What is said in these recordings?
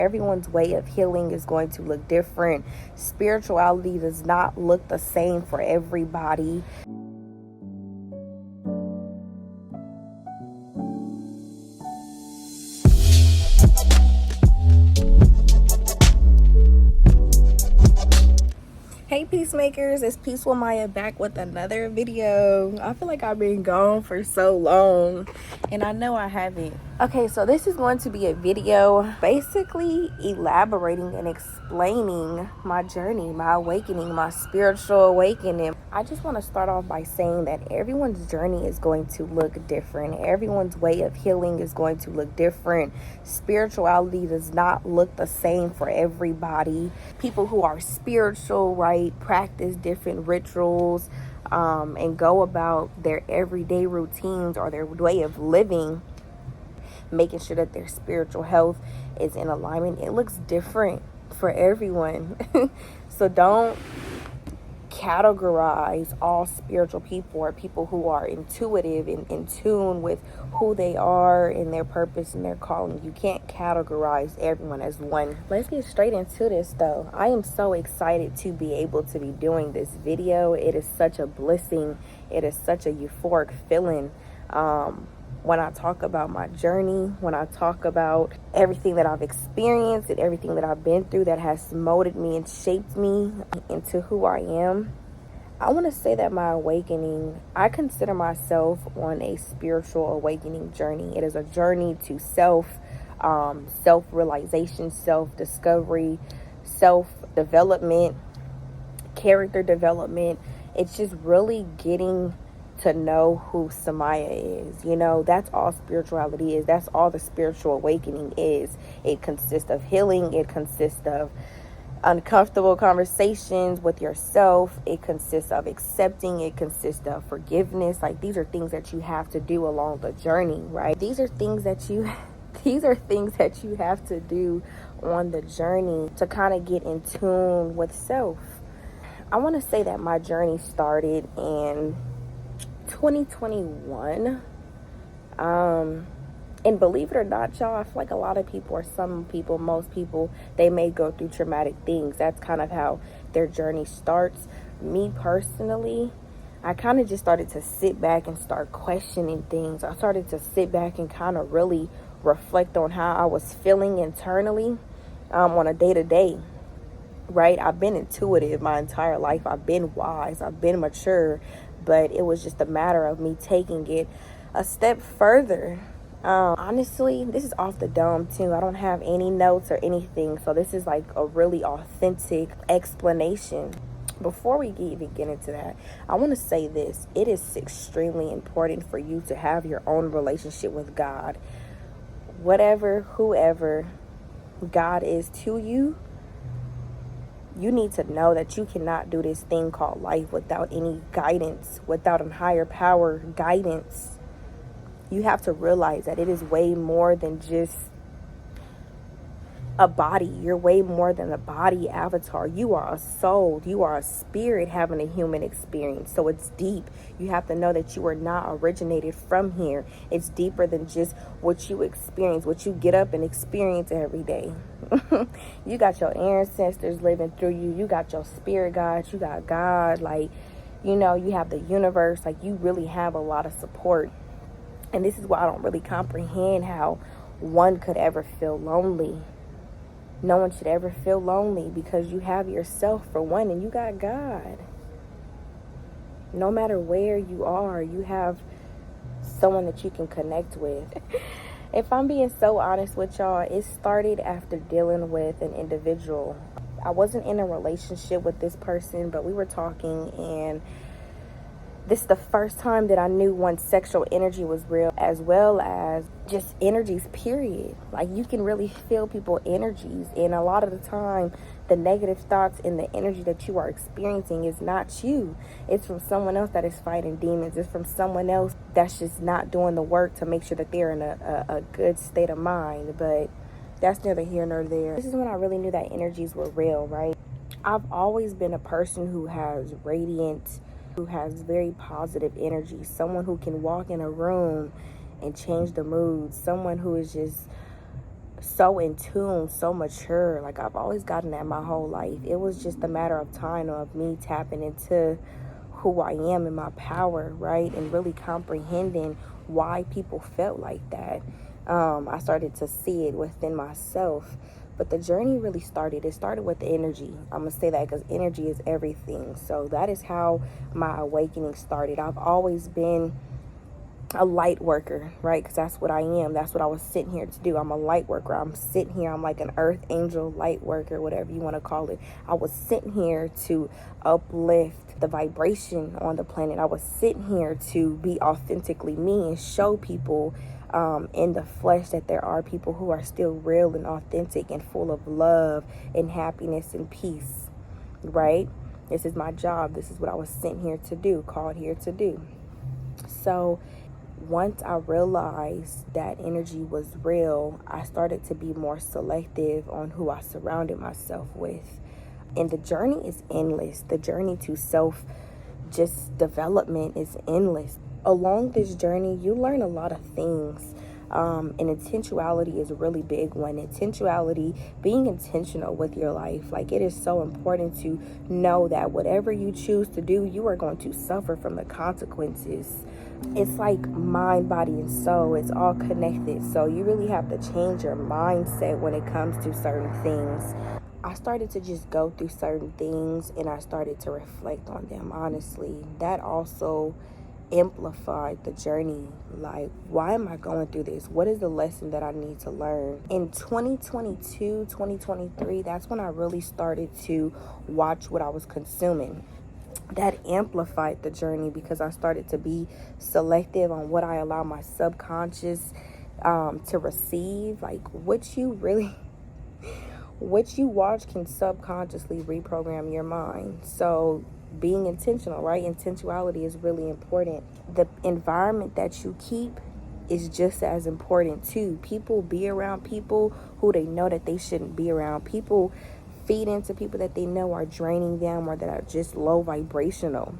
Everyone's way of healing is going to look different. Spirituality does not look the same for everybody. Hey Peacemakers, it's Peaceful Maya back with another video. I feel like I've been gone for so long, and I know I haven't. Okay, so this is going to be a video basically elaborating and explaining my journey, my awakening, my spiritual awakening. I just want to start off by saying that everyone's journey is going to look different. Everyone's way of healing is going to look different. Spirituality does not look the same for everybody. People who are spiritual, right, practice different rituals and go about their everyday routines or their way of living, making sure that their spiritual health is in alignment. It looks different for everyone. So don't categorize all spiritual people or people who are intuitive and in tune with who they are and their purpose and their calling. You can't categorize everyone as one. Let's get straight into this though. I am so excited to be able to be doing this video. It is such a blessing. It is such a euphoric feeling. When I talk about my journey, when I talk about everything that I've experienced and everything that I've been through that has molded me and shaped me into who I am, I want to say that my awakening, I consider myself on a spiritual awakening journey. It is a journey to self-realization, self-discovery, self-development, character development. It's just really getting to know who Samaya is. You know, that's all spirituality is. That's all the spiritual awakening is. It consists of healing. It consists of uncomfortable conversations with yourself. It consists of accepting. It consists of forgiveness. Like, these are things that you have to do along the journey, right? These are things that you have to do on the journey to kind of get in tune with self. I want to say that my journey started in 2021. And believe it or not, y'all, I feel like a lot of people, or some people, most people, they may go through traumatic things. That's kind of how their journey starts. Me personally, I kind of just started to sit back and start questioning things. I started to sit back and kind of really reflect on how I was feeling internally on a day-to-day. Right? I've been intuitive my entire life. I've been wise. I've been mature. But it was just a matter of me taking it a step further. Honestly, this is off the dome too. I don't have any notes or anything. So this is like a really authentic explanation. Before we even get into that, I want to say this. It is extremely important for you to have your own relationship with God. Whatever, whoever God is to you, you need to know that you cannot do this thing called life without any guidance, without a higher power guidance. You have to realize that it is way more than just a body. You're way more than a body avatar. You are a soul. You are a spirit having a human experience. So it's deep. You have to know that you are not originated from here. It's deeper than just what you experience, what you get up and experience every day. You got your ancestors living through you. You got your spirit guides. You got God. Like, you know, you have the universe. Like, you really have a lot of support. And this is why I don't really comprehend how one could ever feel lonely. No one should ever feel lonely because you have yourself for one, and you got God. No matter where you are, you have someone that you can connect with. If I'm being so honest with y'all, it started after dealing with an individual. I wasn't in a relationship with this person, but we were talking, and this is the first time that I knew one's sexual energy was real, as well as just energies, period. Like, you can really feel people's energies, and a lot of the time, the negative thoughts and the energy that you are experiencing is not you. It's from someone else that is fighting demons. It's from someone else that's just not doing the work to make sure that they're in a good state of mind. But that's neither here nor there. This is when I really knew that energies were real, right? I've always been a person who has radiant, who has very positive energy, someone who can walk in a room and change the mood, someone who is just so in tune, so mature. Like, I've always gotten that my whole life. It was just a matter of time of me tapping into who I am and my power, right? And really comprehending why people felt like that. I started to see it within myself. But the journey really started. It started with energy. I'm going to say that because energy is everything. So that is how my awakening started. I've always been a light worker, right? Because that's what I am. That's what I was sitting here to do. I'm a light worker. I'm sitting here. I'm like an earth angel, light worker, whatever you want to call it. I was sitting here to uplift the vibration on the planet. I was sitting here to be authentically me and show people in the flesh that there are people who are still real and authentic and full of love and happiness and peace, right? This is my job. This is what I was sent here to do, called here to do. So once I realized that energy was real, I started to be more selective on who I surrounded myself with. And the journey is endless. The journey to self just development is endless. Along this journey, you learn a lot of things. And intentionality is a really big one. Intentionality, being intentional with your life. Like, it is so important to know that whatever you choose to do, you are going to suffer from the consequences. It's like mind, body, and soul. It's all connected. So you really have to change your mindset when it comes to certain things. I started to just go through certain things and I started to reflect on them, honestly. That also amplified the journey. Like, why am I going through this? What is the lesson that I need to learn? In 2022, 2023, that's when I really started to watch what I was consuming. That amplified the journey because I started to be selective on what I allow my subconscious to receive. Like, what you watch can subconsciously reprogram your mind. So being intentional, right? Intentionality is really important. The environment that you keep is just as important too. People be around people who they know that they shouldn't be around. People feed into people that they know are draining them or that are just low vibrational.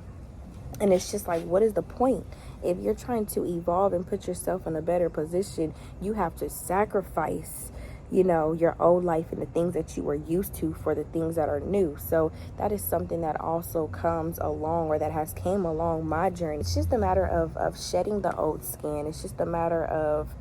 And it's just like, what is the point? If you're trying to evolve and put yourself in a better position, you have to sacrifice, your old life and the things that you were used to for the things that are new. So that is something that also comes along, or that has came along my journey. It's just a matter of shedding the old skin. It's just a matter of,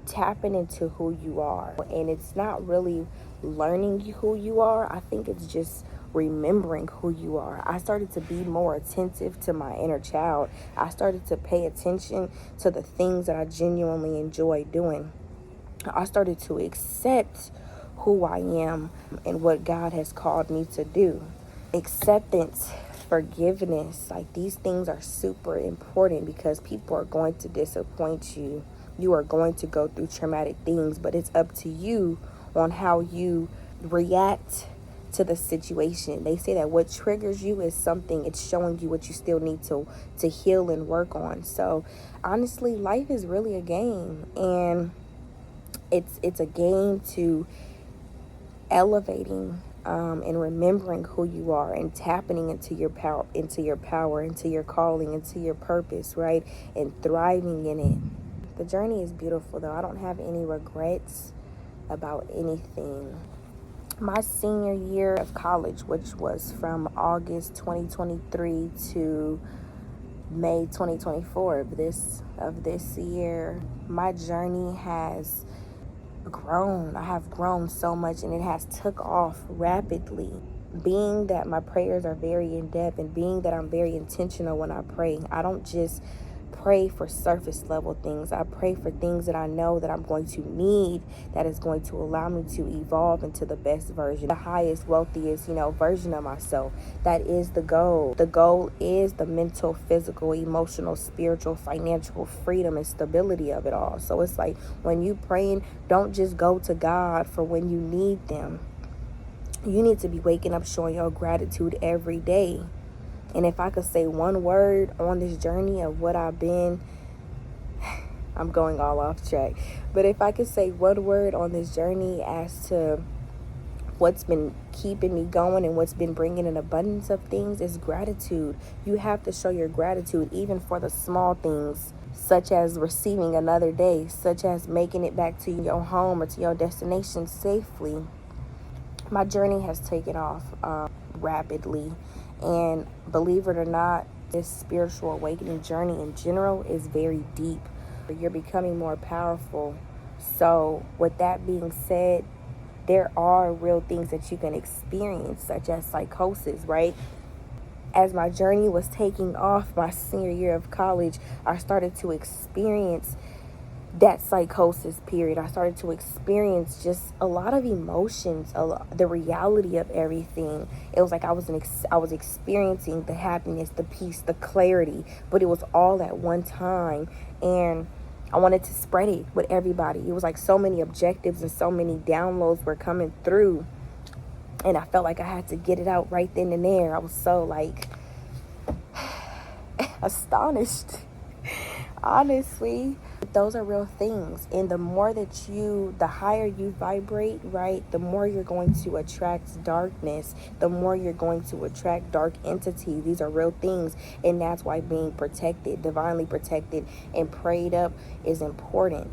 tapping into who you are. And it's not really learning who you are. I think it's just remembering who you are. I started to be more attentive to my inner child. I started to pay attention to the things that I genuinely enjoy doing. I started to accept who I am and what God has called me to do. Acceptance, forgiveness, like, these things are super important because people are going to disappoint you. You are going to go through traumatic things, but it's up to you on how you react to the situation. They say that what triggers you is something, it's showing you what you still need to heal and work on. So honestly, life is really a game, and it's a game to elevating and remembering who you are and tapping into your power, into your calling, into your purpose, right? And thriving in it. The journey is beautiful, though. I don't have any regrets about anything. My senior year of college, which was from August 2023 to May 2024 of this year, my journey has grown. I have grown so much, and it has took off rapidly. Being that my prayers are very in-depth, and being that I'm very intentional when I pray, I don't just pray for surface level things. I pray for things that I know that I'm going to need, that is going to allow me to evolve into the best version, the highest, wealthiest, version of myself. That is the goal. The goal is the mental, physical, emotional, spiritual, financial freedom and stability of it all. So it's like, when you praying, don't just go to God for when you need them. You need to be waking up showing your gratitude every day. And if I could say one word on this journey of what I've been, I'm going all off track. But if I could say one word on this journey as to What's been keeping me going and what's been bringing an abundance of things is gratitude. You have to show your gratitude even for the small things, such as receiving another day, such as making it back to your home or to your destination safely. My journey has taken off rapidly, and believe it or not, this spiritual awakening journey in general is very deep. You're becoming more powerful. So with that being said, there are real things that you can experience, such as psychosis, right? As my journey was taking off my senior year of college, I started to experience that psychosis period. I started to experience just a lot of emotions, the reality of everything. It was like I was experiencing the happiness, the peace, the clarity, but it was all at one time, and I wanted to spread it with everybody. It was like so many objectives and so many downloads were coming through, and I felt like I had to get it out right then and there. I was so like astonished. Honestly, those are real things. And the higher you vibrate, right, the more you're going to attract darkness, the more you're going to attract dark entities. These are real things. And that's why being protected, divinely protected and prayed up is important.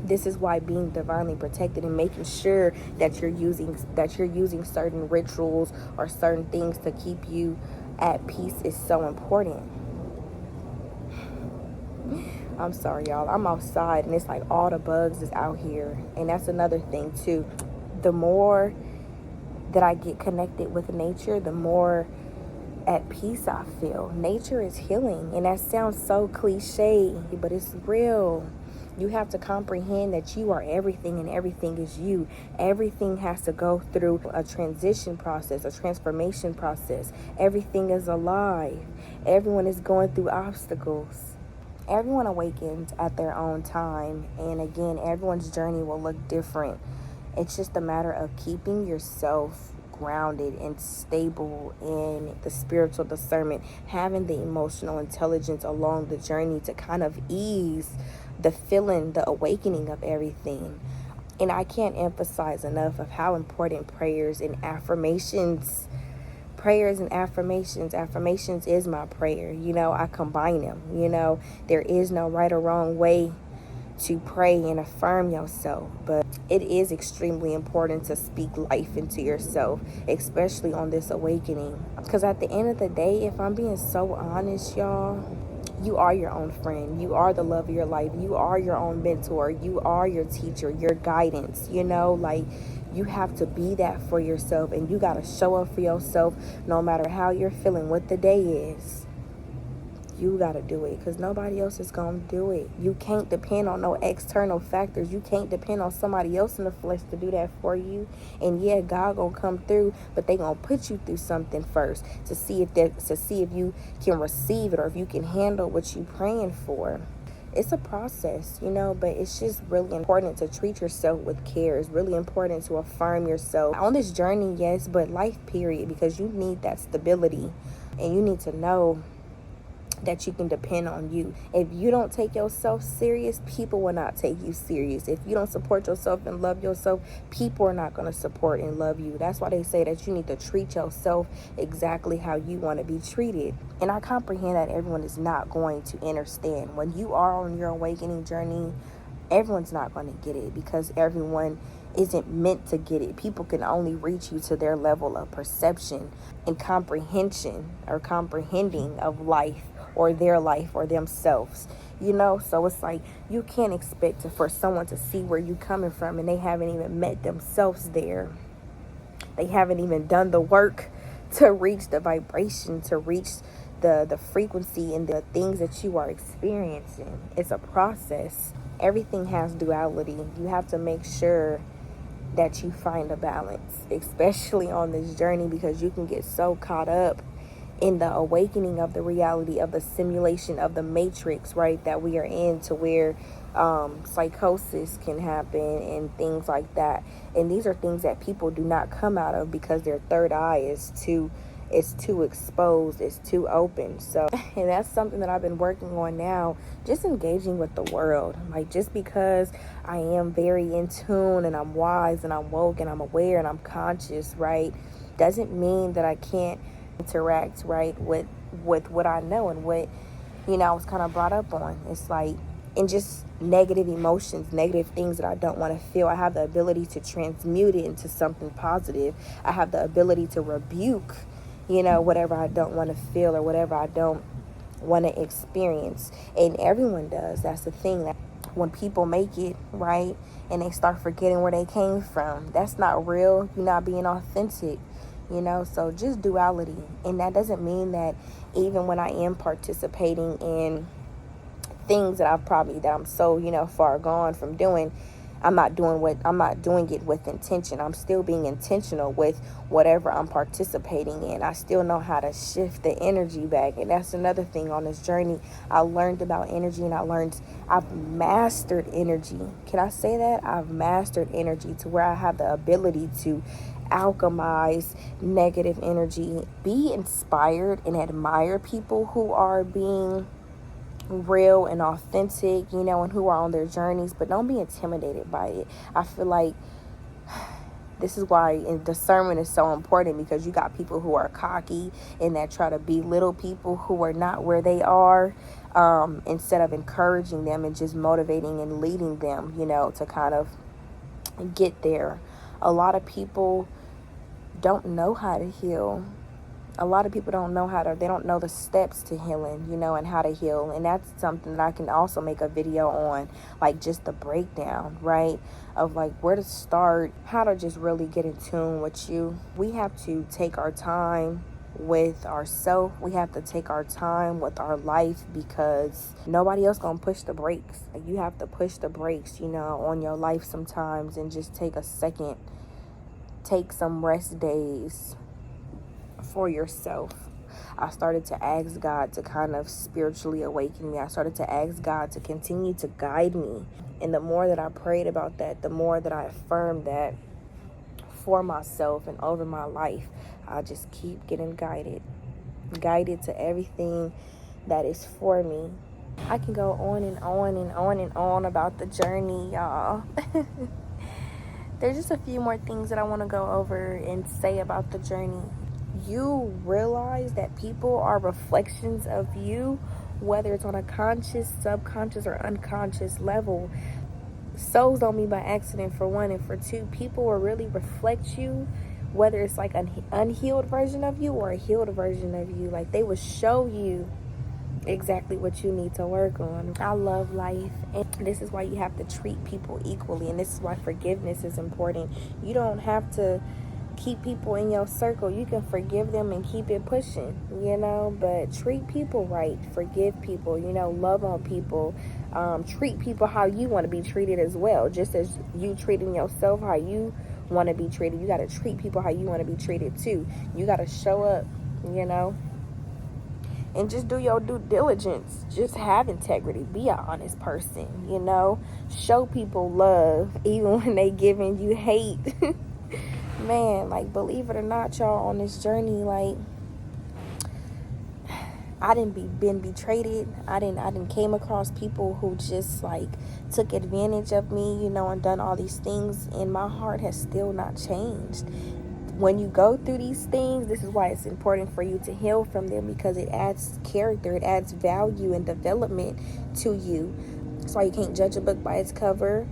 This is why being divinely protected and making sure that you're using certain rituals or certain things to keep you at peace is so important. I'm sorry, y'all. I'm outside and it's like all the bugs is out here. And that's another thing too. The more that I get connected with nature, the more at peace I feel. Nature is healing. And that sounds so cliche, but it's real. You have to comprehend that you are everything and everything is you. Everything has to go through a transition process, a transformation process. Everything is alive. Everyone is going through obstacles. Everyone awakens at their own time, and again, everyone's journey will look different. It's just a matter of keeping yourself grounded and stable in the spiritual discernment, having the emotional intelligence along the journey to kind of ease the feeling, the awakening of everything. And I can't emphasize enough of how important prayers and affirmations is my prayer. I combine them. There is no right or wrong way to pray and affirm yourself, but it is extremely important to speak life into yourself, especially on this awakening, because at the end of the day, if I'm being so honest, y'all, you are your own friend. You are the love of your life. You are your own mentor. You are your teacher, your guidance. You have to be that for yourself, and you got to show up for yourself no matter how you're feeling, what the day is. You got to do it, because nobody else is going to do it. You can't depend on no external factors. You can't depend on somebody else in the flesh to do that for you. And yeah, God going to come through, but they going to put you through something first to see if you can receive it or if you can handle what you praying for. It's a process, but it's just really important to treat yourself with care. It's really important to affirm yourself on this journey, yes, but life period, because you need that stability and you need to know that you can depend on you. If you don't take yourself serious, people will not take you serious. If you don't support yourself and love yourself, people are not going to support and love you. That's why they say that you need to treat yourself exactly how you want to be treated. And I comprehend that everyone is not going to understand. When you are on your awakening journey, everyone's not going to get it, because everyone isn't meant to get it. People can only reach you to their level of perception and comprehension or comprehending of life, or their life, or themselves, so it's like you can't expect for someone to see where you're coming from, and they haven't even met themselves there. They haven't even done the work to reach the vibration, to reach the frequency and the things that you are experiencing. It's a process. Everything has duality. You have to make sure that you find a balance, especially on this journey, because you can get so caught up in the awakening of the reality of the simulation of the matrix, right, that we are in, to where psychosis can happen and things like that. And these are things that people do not come out of, because their third eye is too it's too exposed, it's too open. So, and that's something that I've been working on now, just engaging with the world. Like, just because I am very in tune and I'm wise and I'm woke and I'm aware and I'm conscious, right, doesn't mean that I can't interact, right, with what I know and what, I was kind of brought up on. It's like, and just negative emotions, negative things that I don't want to feel, I have the ability to transmute it into something positive. I have the ability to rebuke, whatever I don't want to feel or whatever I don't want to experience. And everyone does. That's the thing, that when people make it, right, and they start forgetting where they came from, that's not real. You're not being authentic. So just duality. And that doesn't mean that even when I am participating in things that I'm so, far gone from doing, I'm not doing it with intention. I'm still being intentional with whatever I'm participating in. I still know how to shift the energy back. And that's another thing on this journey. I learned about energy, and I've mastered energy. Can I say that? I've mastered energy to where I have the ability to alchemize negative energy, be inspired and admire people who are being real and authentic, and who are on their journeys, but don't be intimidated by it. I feel like this is why discernment is so important, because you got people who are cocky and that try to belittle people who are not where they are, instead of encouraging them and just motivating and leading them, to kind of get there. A lot of people don't know how to heal. A lot of people they don't know the steps to healing, and how to heal. And that's something that I can also make a video on, like just the breakdown, right, of like where to start, how to just really get in tune with you. We have to take our time with ourselves. We have to take our time with our life, because nobody else gonna push the brakes. Like, you have to push the brakes, on your life sometimes, and just take a second, take some rest days for yourself. I started to ask God to kind of spiritually awaken me. I started to ask God to continue to guide me. And the more that I prayed about that, the more that I affirmed that for myself and over my life, I just keep getting guided to everything that is for me. I can go on and on and on and on about the journey, y'all. There's just a few more things that I want to go over and say about the journey. You realize that people are reflections of you, whether it's on a conscious, subconscious, or unconscious level. Souls don't mean by accident, for one, and for two, people will really reflect you, whether it's like an unhealed version of you or a healed version of you. Like, they will show you exactly what you need to work on. I love life, and this is why you have to treat people equally, and this is why forgiveness is important. You don't have to keep people in your circle. You can forgive them and keep it pushing, but treat people right, forgive people, love on people, treat people how you want to be treated as well. Just as you treating yourself how you want to be treated, you got to treat people how you want to be treated too. You got to show up, and just do your due diligence. Just have integrity. Be an honest person, show people love even when they giving you hate. Man, like, believe it or not, y'all, on this journey, like, I been betrayed. I didn't came across people who just like took advantage of me, and done all these things, and my heart has still not changed. When you go through these things, this is why it's important for you to heal from them, because it adds character, it adds value and development to you. That's why you can't judge a book by its cover.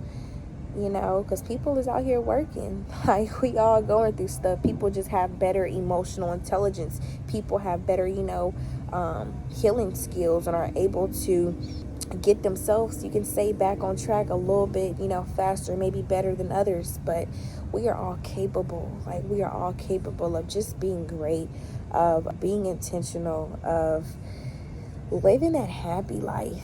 Because people is out here working. Like, we all going through stuff. People just have better emotional intelligence. People have better, healing skills, and are able to get themselves, you can say, back on track a little bit, faster, maybe better than others. But we are all capable. Like, we are all capable of just being great, of being intentional, of living that happy life.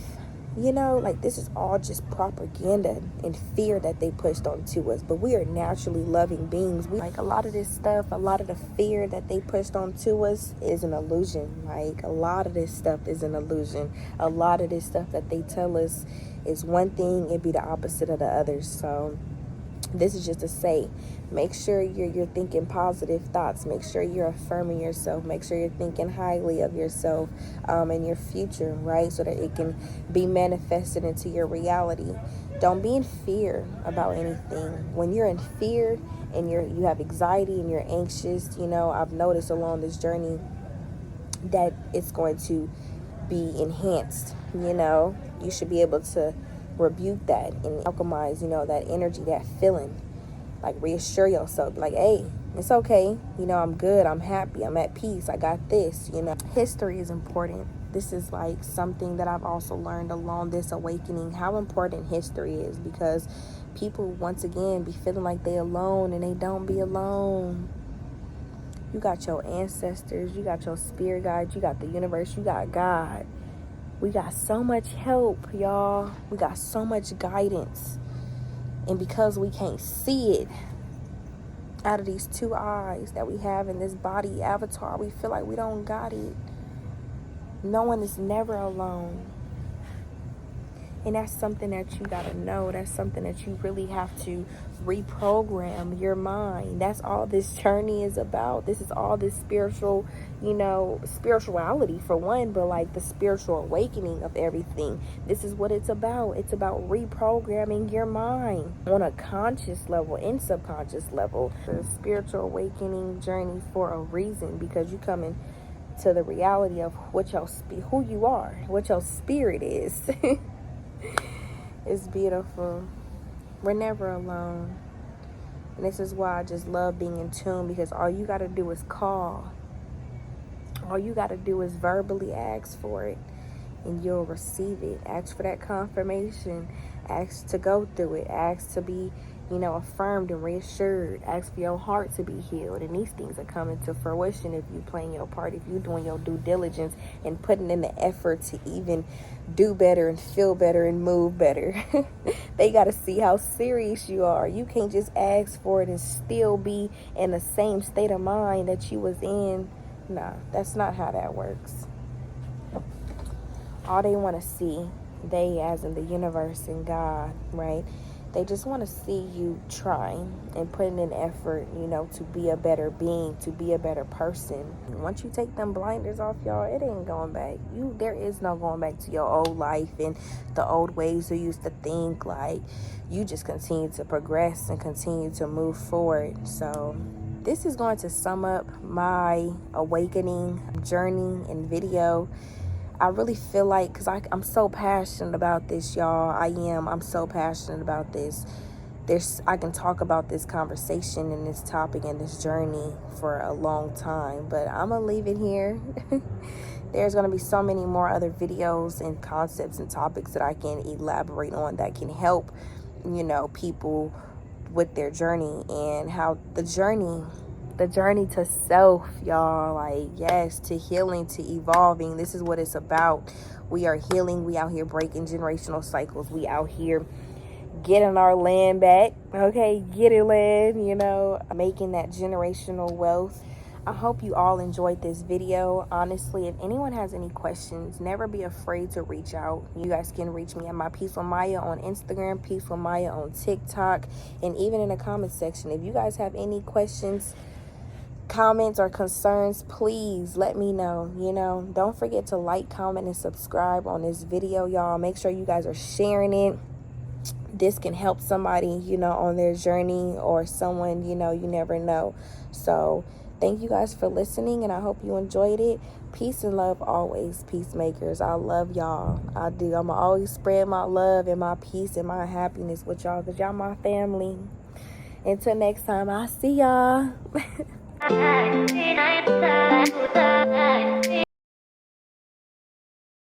Like, this is all just propaganda and fear that they pushed onto us. But we are naturally loving beings. Like, a lot of this stuff, a lot of the fear that they pushed onto us is an illusion. Like, a lot of this stuff is an illusion. A lot of this stuff that they tell us is one thing, it'd be the opposite of the other. So This is just to say, make sure you're thinking positive thoughts. Make sure you're affirming yourself. Make sure you're thinking highly of yourself and your future, right? So that it can be manifested into your reality. Don't be in fear about anything. When you're in fear and you have anxiety and you're anxious, I've noticed along this journey that it's going to be enhanced. You should be able to rebuke that and alchemize, that energy, that feeling. Like, reassure yourself, like, hey, it's okay. I'm good. I'm happy. I'm at peace. I got this. History is important. This is like something that I've also learned along this awakening, how important history is, because people, once again, be feeling like they alone, and they don't be alone. You got your ancestors. You got your spirit guides. You got the universe. You got God. We got so much help, y'all. We got so much guidance. And because we can't see it out of these two eyes that we have in this body avatar, we feel like we don't got it. No one is never alone. And that's something that you got to know. That's something that you really have to reprogram your mind. That's all this journey is about. This is all this spiritual, spirituality for one, but like the spiritual awakening of everything. This is what it's about. It's about reprogramming your mind on a conscious level and subconscious level. The spiritual awakening journey for a reason, because you come in to the reality of who you are, what your spirit is. It's beautiful. We're never alone. And this is why I just love being in tune, because all you got to do is call. All you got to do is verbally ask for it, and you'll receive it. Ask for that confirmation. Ask to go through it. Ask to be, affirmed and reassured. Ask for your heart to be healed. And these things are coming to fruition if you playing your part, if you doing your due diligence and putting in the effort to even do better and feel better and move better. They got to see how serious you are. You can't just ask for it and still be in the same state of mind that you was in. Nah, that's not how that works. All they want to see, they as in the universe and God, right? They just want to see you trying and putting in effort, to be a better being, to be a better person. Once you take them blinders off, y'all, it ain't going back. There is no going back to your old life and the old ways you used to think. Like, you just continue to progress and continue to move forward. So this is going to sum up my awakening journey and video. I really feel like, because I'm so passionate about this, y'all. I'm so passionate about this. I can talk about this conversation and this topic and this journey for a long time, but I'm going to leave it here. There's going to be so many more other videos and concepts and topics that I can elaborate on that can help, people with their journey, and how the journey to self, y'all, like, yes, to healing, to evolving. This is what it's about. We are healing. We out here breaking generational cycles. We out here getting our land back. Okay, get it, land, making that generational wealth. I hope you all enjoyed this video. Honestly, if anyone has any questions, never be afraid to reach out. You guys can reach me at my Peaceful Maya on Instagram, Peaceful Maya on TikTok, and even in the comment section. If you guys have any questions, comments, or concerns, please let me know. Don't forget to like, comment, and subscribe on this video, y'all. Make sure you guys are sharing it. This can help somebody, on their journey, or someone, you never know. So thank you guys for listening, and I hope you enjoyed it. Peace and love always, peacemakers. I love y'all. I do. I'm going to always spread my love and my peace and my happiness with y'all, because y'all my family. Until next time, I'll see y'all.